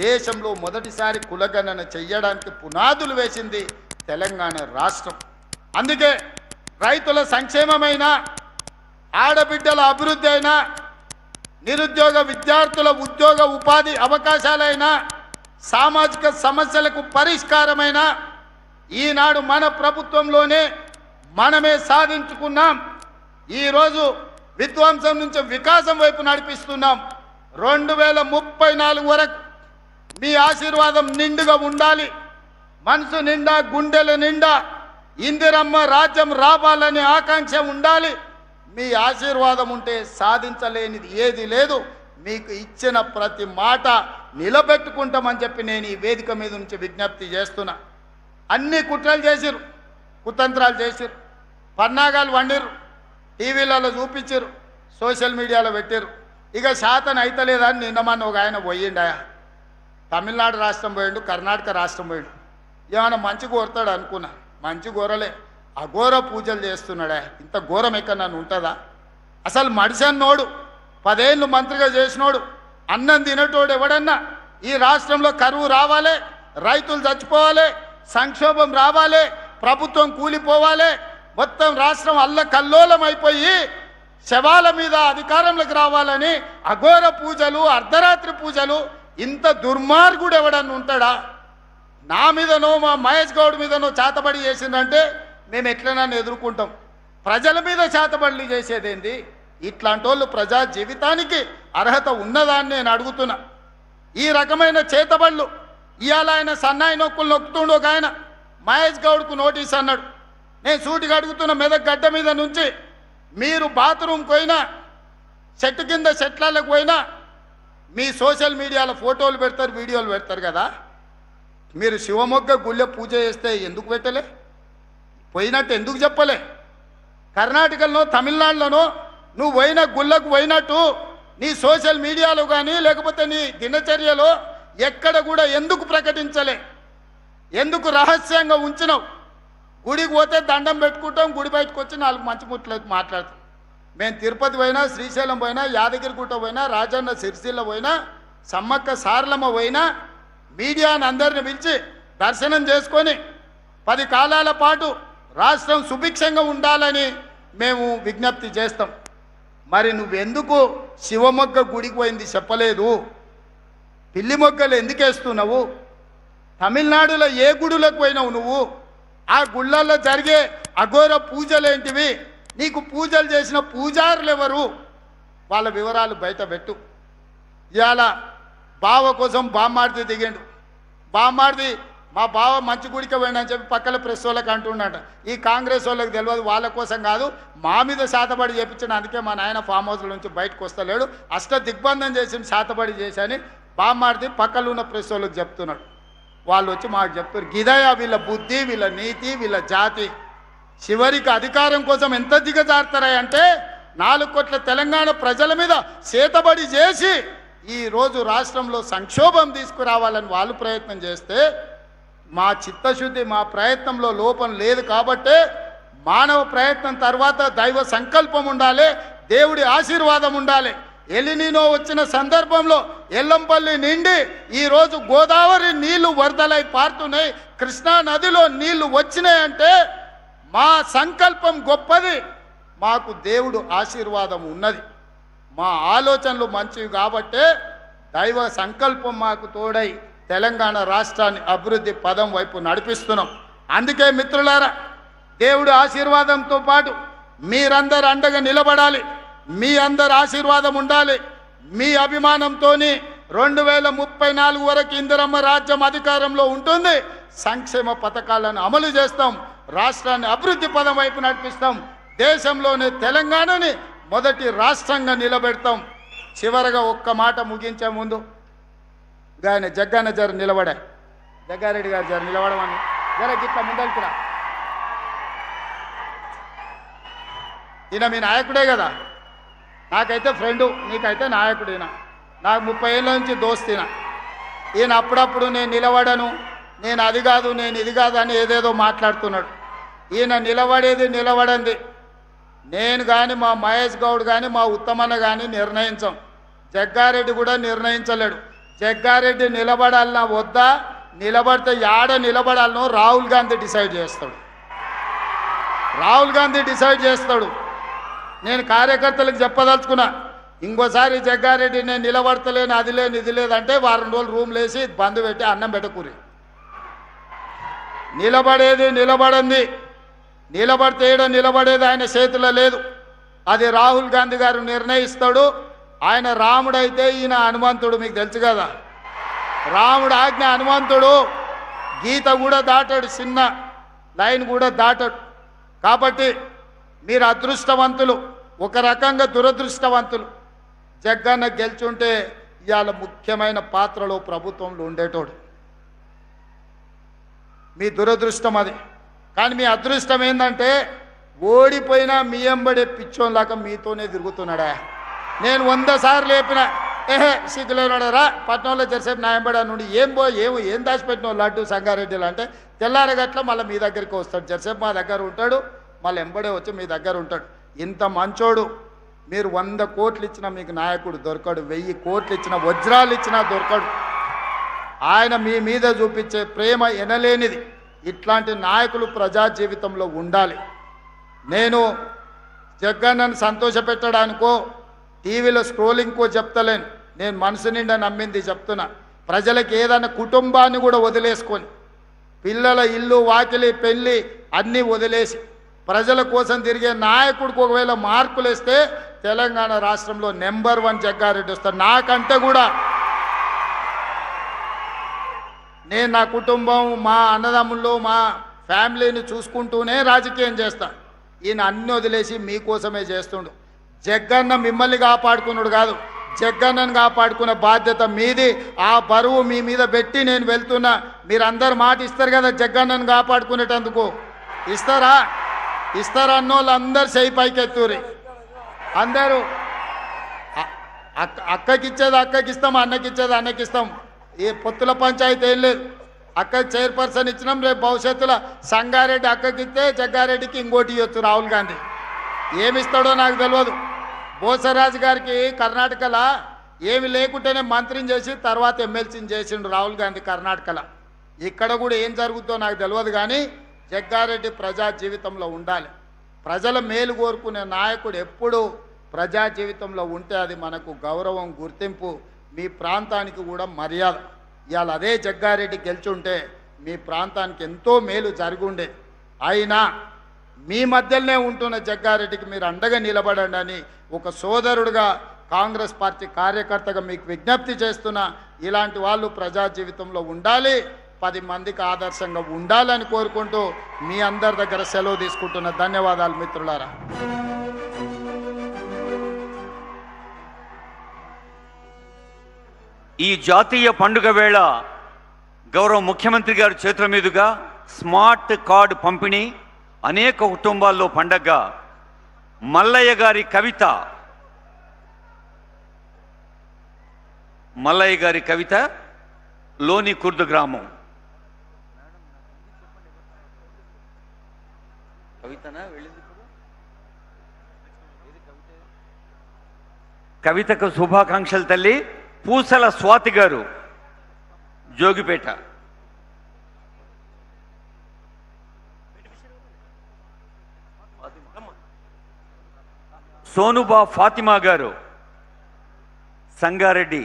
దేశంలో మొదటిసారి కులగణన చెయ్యడానికి పునాదులు వేసింది తెలంగాణ రాష్ట్రం. అందుకే రైతుల సంక్షేమమైన, ఆడబిడ్డల అభివృద్ధి అయినా, నిరుద్యోగ విద్యార్థుల ఉద్యోగ ఉపాధి అవకాశాలైనా, సామాజిక సమస్యలకు పరిష్కారమైన ఈనాడు మన ప్రభుత్వంలోనే మనమే సాధించుకున్నాం. ఈరోజు విధ్వంసం నుంచి వికాసం వైపు నడిపిస్తున్నాం. 2034 వరకు మీ ఆశీర్వాదం నిండుగా ఉండాలి. మనసు నిండా, గుండెల నిండా ఇందిరమ్మ రాజ్యం రావాలనే ఆకాంక్ష ఉండాలి. మీ ఆశీర్వాదం ఉంటే సాధించలేనిది ఏది లేదు. మీకు ఇచ్చిన ప్రతి మాట నిలబెట్టుకుంటామని చెప్పి నేను ఈ వేదిక మీద నుంచి విజ్ఞప్తి చేస్తున్నా. అన్ని కుట్రలు చేసిరు, కుతంత్రాలు చేసిరు, పన్నాగాలు వండిరు, టీవీలలో చూపించారు, సోషల్ మీడియాలో పెట్టారు. ఇక శాతం అయితలేదని నిన్నమన్న ఒక ఆయన పోయిండాయా, తమిళనాడు రాష్ట్రం పోయిండు, కర్ణాటక రాష్ట్రం పోయిండు. ఏమైనా మంచి కోరుతాడు అనుకున్నా, మంచి కోరలే, అఘోర పూజలు చేస్తున్నాడా. ఇంత ఘోరం ఎక్కడ నన్ను ఉంటుందా? అసలు మడిసన్నోడు, 10 ఏళ్ళు మంత్రిగా చేసినోడు, అన్నం తినటోడు ఎవడన్నా ఈ రాష్ట్రంలో కరువు రావాలి, రైతులు చచ్చిపోవాలి, సంక్షోభం రావాలి, ప్రభుత్వం కూలిపోవాలి, మొత్తం రాష్ట్రం అల్లకల్లోలం అయిపోయి శవాల మీద అధికారంలోకి రావాలని అఘోర పూజలు, అర్ధరాత్రి పూజలు, ఇంత దుర్మార్గుడు ఎవడన్నా ఉంటాడా? నా మీదనో మా మహేష్ గౌడ్ మీదనో చేతబడి చేసిందంటే మేము ఎట్లైనా ఎదుర్కొంటాం. ప్రజల మీద చేతబడులు చేసేదేంది? ఇట్లాంటి వాళ్ళు ప్రజా జీవితానికి అర్హత ఉన్నదాన్ని నేను అడుగుతున్నా. ఈ రకమైన చేతబడులు ఇవాళ ఆయన సన్నాయి నొక్కులు నొక్కుతుండు. ఒక ఆయన మహేష్ గౌడ్కు నోటీస్ అన్నాడు. నేను సూటిగా అడుగుతున్న, మెదక్ గడ్డ మీద నుంచి మీరు బాత్రూమ్కి పోయినా, చెట్టు కింద చెట్లకు పోయినా మీ సోషల్ మీడియాలో ఫోటోలు పెడతారు, వీడియోలు పెడతారు కదా. మీరు శివమొగ్గ గుళ్ళె పూజ చేస్తే ఎందుకు పెట్టలే? పోయినట్టు ఎందుకు చెప్పలే? కర్ణాటకలో, తమిళనాడులోనో నువ్వు పోయిన గుళ్ళకు పోయినట్టు నీ సోషల్ మీడియాలో కానీ లేకపోతే నీ దినచర్యలో ఎక్కడ కూడా ఎందుకు ప్రకటించలే? ఎందుకు రహస్యంగా ఉంచినావు? గుడికి పోతే దండం పెట్టుకుంటాం, గుడి బయటకు వచ్చి 4 మంచి ముట్లేదు మాట్లాడతాం. మేము తిరుపతి పోయినా, శ్రీశైలం పోయినా, యాదగిరిగుట్ట పోయినా, రాజన్న సిరిసిల్ల పోయినా, సమ్మక్క సారలమ్మ పోయినా మీడియాని అందరిని పిలిచి దర్శనం చేసుకొని 10 కాలాల పాటు రాష్ట్రం సుభిక్షంగా ఉండాలని మేము విజ్ఞప్తి చేస్తాం. మరి నువ్వెందుకు శివమొగ్గ గుడికి పోయింది చెప్పలేదు? పిల్లి మొగ్గలు ఎందుకు వేస్తున్నావు? తమిళనాడులో ఏ గుడులకు పోయినావు నువ్వు? ఆ గుళ్ళల్లో జరిగే అఘోర పూజలేంటివి? నీకు పూజలు చేసిన పూజారులు ఎవరు? వాళ్ళ వివరాలు బయట పెట్టు. ఇవాళ బావ కోసం బామ్మాడిది దిగిండు. బామ్మాడిది మా బావ మంచి గుడికి పోయినని చెప్పి పక్కల ప్రెస్ వాళ్ళకి అంటున్నాడు. ఈ కాంగ్రెస్ వాళ్ళకి తెలియదు, వాళ్ళ కోసం కాదు, మా మీద శాతబడి చేపించిన, అందుకే మా నాయన ఫామ్ హౌస్ల నుంచి బయటకు వస్తలేడు, అష్ట దిగ్బంధం చేసి శాతబడి చేశాని బామ్మాడిది పక్కన ఉన్న ప్రెస్ వాళ్ళకి చెప్తున్నాడు. వాళ్ళు వచ్చి మాకు చెప్తారు, గిదయా వీళ్ళ బుద్ధి, వీళ్ళ నీతి, వీళ్ళ జాతి. చివరికి అధికారం కోసం ఎంత దిగజారుతారా అంటే 4 కోట్ల తెలంగాణ ప్రజల మీద చేతబడి చేసి ఈరోజు రాష్ట్రంలో సంక్షోభం తీసుకురావాలని వాళ్ళు ప్రయత్నం చేస్తే మా చిత్తశుద్ధి, మా ప్రయత్నంలో లోపం లేదు. కాబట్టే మానవ ప్రయత్నం తర్వాత దైవ సంకల్పం ఉండాలి, దేవుడి ఆశీర్వాదం ఉండాలి. ఎలినినో వచ్చిన సందర్భంలో ఎల్లంపల్లి నిండి ఈరోజు గోదావరి నీళ్లు వరదలై పారుతున్నాయి, కృష్ణా నదిలో నీళ్లు వచ్చినాయంటే మా సంకల్పం గొప్పది, మాకు దేవుడు ఆశీర్వాదం ఉన్నది, మా ఆలోచనలు మంచివి. కాబట్టే దైవ సంకల్పం మాకు తోడై తెలంగాణ రాష్ట్రాన్ని అభివృద్ధి పదం వైపు నడిపిస్తున్నాం. అందుకే మిత్రులారా, దేవుడి ఆశీర్వాదంతో పాటు మీరందరూ అండగా నిలబడాలి, మీ అందరి ఆశీర్వాదం ఉండాలి. మీ అభిమానంతో 2034 వరకు ఇందిరమ్మ రాజ్యం అధికారంలో ఉంటుంది. సంక్షేమ పథకాలను అమలు చేస్తాం, రాష్ట్రాన్ని అభివృద్ధి పదం వైపు నడిపిస్తాం, దేశంలోనే తెలంగాణని మొదటి రాష్ట్రంగా నిలబెడతాం. చివరగా ఒక్క మాట ముగించే ముందు ఆయన జగ్గన్న జర నిలబడా, జగ్గారెడ్డి గారు జర నిలబడమని, జర గిట్ల ముందలుకురా. ఈయన మీ నాయకుడే కదా, నాకైతే ఫ్రెండు, నీకైతే నాయకుడైనా, నాకు 30 ఏళ్ళ నుంచి దోస్తీనా. ఈయన అప్పుడప్పుడు నేను నిలబడను, నేను అది కాదు, నేను ఇది కాదు అని ఏదేదో మాట్లాడుతున్నాడు. ఈయన నిలబడేది నిలబడంది నేను కానీ, మా మహేష్ గౌడ్ కానీ, మా ఉత్తమన్న కానీ నిర్ణయించాం. జగ్గారెడ్డి కూడా నిర్ణయించలేడు. జగ్గారెడ్డి నిలబడాలన్నా వద్దా, నిలబడితే యాడ నిలబడాలనో రాహుల్ గాంధీ డిసైడ్ చేస్తాడు. రాహుల్ గాంధీ డిసైడ్ చేస్తాడు. నేను కార్యకర్తలకు చెప్పదలుచుకున్నా, ఇంకోసారి జగ్గారెడ్డి నేను నిలబడతలేను, అది లేదు ఇది లేదంటే వారం రోజులు రూమ్లు వేసి బంద్ పెట్టి అన్నం పెట్టకూరి. నిలబడేది నిలబడింది, నిలబడితే ఏడ నిలబడేది ఆయన చేతిలో లేదు. అది రాహుల్ గాంధీ గారు నిర్ణయిస్తాడు. ఆయన రాముడైతే ఈయన హనుమంతుడు, మీకు తెలుసు కదా. రాముడు ఆజ్ఞ హనుమంతుడు, గీత కూడా దాటాడు, చిన్న లైన్ కూడా దాటాడు. కాబట్టి మీరు అదృష్టవంతులు, ఒక రకంగా దురదృష్టవంతులు. జగ్గన్న గెలుచుంటే ఇవాళ ముఖ్యమైన పాత్రలో ప్రభుత్వంలో ఉండేటోడు. మీ దురదృష్టం అది. కానీ మీ అదృష్టం ఏంటంటే ఓడిపోయినా మీ ఎంబడే పిచ్చోన్లాగా మీతోనే తిరుగుతున్నాడా. నేను 100 సార్లు లేపిన, సిగ్గులేనాడరా పట్నంలో జరిసేపు నా ఎంబడా నుండి ఏం దాచిపెట్టిన లడ్డు సంగారెడ్డిలో అంటే తెల్లారగట్ల మళ్ళీ మీ దగ్గరికి వస్తాడు. జరిసేపు మా దగ్గర ఉంటాడు, మళ్ళీ ఎంబడే వచ్చి మీ దగ్గర ఉంటాడు. ఇంత మంచోడు. మీరు 100 కోట్లు ఇచ్చినా మీకు నాయకుడు దొరకడు, 1000 కోట్లు ఇచ్చినా, వజ్రాలు ఇచ్చినా దొరకడు. ఆయన మీ మీద చూపించే ప్రేమ ఎనలేనిది. ఇట్లాంటి నాయకులు ప్రజా జీవితంలో ఉండాలి. నేను జగ్గన్నను సంతోషపెట్టడానికో టీవీలో స్క్రోలింగ్కో చెప్తలేను. నేను మనసు నిండా నమ్మింది చెప్తున్నా. ప్రజలకు ఏదైనా కుటుంబాన్ని కూడా వదిలేసుకొని, పిల్లల ఇల్లు వాకిలి పెళ్ళి అన్నీ వదిలేసి ప్రజల కోసం తిరిగే నాయకుడికి ఒకవేళ మార్కులు వేస్తే తెలంగాణ రాష్ట్రంలో నెంబర్ 1 జగ్గారెడ్డి వస్తారు. నాకంటే కూడా నేను నా కుటుంబం, మా అన్నదమ్ములు, మా ఫ్యామిలీని చూసుకుంటూనే రాజకీయం చేస్తా. ఈయన అన్ని వదిలేసి మీకోసమే చేస్తుండు. జగ్గన్న మిమ్మల్ని కాపాడుకున్నాడు కాదు, జగ్గన్నను కాపాడుకునే బాధ్యత మీది. ఆ బరువు మీ మీద పెట్టి నేను వెళ్తున్నా. మీరందరు మాట ఇస్తారు కదా జగ్గన్నను కాపాడుకునేటందుకు. ఇస్తారా అన్నోళ్ళు అందరు చేయి పైకెత్తూరి. అందరూ అక్కకిచ్చేది అక్కకిస్తాం, అన్నకిచ్చేది అన్నకిస్తాం. ఈ పొత్తుల పంచాయతీ ఏం లేదు. అక్క చైర్పర్సన్ ఇచ్చినాం, రేపు భవిష్యత్తులో సంగారెడ్డి అక్కకిస్తే జగ్గారెడ్డికి ఇంకోటి ఇవ్వచ్చు రాహుల్ గాంధీ. ఏమిస్తాడో నాకు తెలియదు. బోసరాజు గారికి కర్ణాటకలో ఏమి లేకుంటేనే మంత్రిని చేసి తర్వాత ఎమ్మెల్సీని చేసిండు రాహుల్ గాంధీ కర్ణాటకలో. ఇక్కడ కూడా ఏం జరుగుతుందో నాకు తెలియదు. కానీ జగ్గారెడ్డి ప్రజా జీవితంలో ఉండాలి. ప్రజల మేలు కోరుకునే నాయకుడు ఎప్పుడు ప్రజా జీవితంలో ఉంటే అది మనకు గౌరవం, గుర్తింపు, మీ ప్రాంతానికి కూడా మర్యాద. ఇవాళ అదే జగ్గారెడ్డి గెలుచుంటే మీ ప్రాంతానికి ఎంతో మేలు జరుగుండే. అయినా మీ మధ్యలోనే ఉంటున్న జగ్గారెడ్డికి మీరు అండగా నిలబడండి అని ఒక సోదరుడుగా, కాంగ్రెస్ పార్టీ కార్యకర్తగా మీకు విజ్ఞప్తి చేస్తున్నా. ఇలాంటి వాళ్ళు ప్రజా జీవితంలో ఉండాలి, 10 మందికి ఆదర్శంగా ఉండాలని కోరుకుంటూ మీ అందరి దగ్గర సెలవు తీసుకుంటున్న. ధన్యవాదాలు మిత్రులారా.
ఈ జాతీయ పండుగ వేళ గౌరవ ముఖ్యమంత్రి గారి చేతుల మీదుగా స్మార్ట్ కార్డు పంపిణీ అనేక కుటుంబాల్లో పండగ. మల్లయ్య గారి కవిత లోని కుర్దు గ్రామం. కవితకు శుభాకాంక్షలు తల్లి. పూసల స్వాతి గారు జోగిపేట. సోనుబా ఫాతిమా గారు సంగారెడ్డి.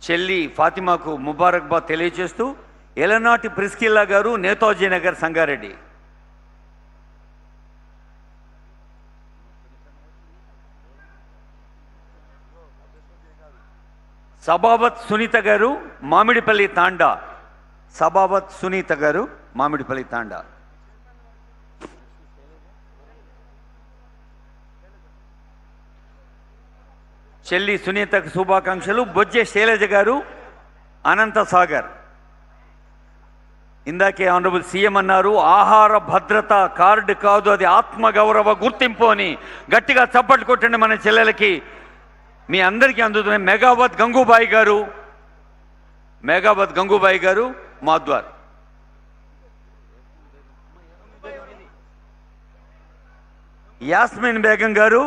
చెల్లి ఫాతిమాకు ముబారక్బాద్ తెలియజేస్తూ ఎలనాటి ప్రిస్కిల్లా గారు నేతాజీ నగర్ సంగారెడ్డి. సబావత్ సునీత గారు మామిడిపల్లి తాండా. చెల్లి సునీతకు శుభాకాంక్షలు. బొజ్జె శైలజ గారు అనంత సాగర్. ఇందాకే ఆనరబుల్ సీఎం అన్నారు, ఆహార భద్రత కార్డు కాదు, అది ఆత్మగౌరవ గుర్తింపు అని. గట్టిగా చప్పట్లు కొట్టండి మన చెల్లెలకి. మీ అందరికీ అందుతున్న మెగావత్ గంగూబాయి గారు మాద్వార్. యాస్మిన్ బేగం గారు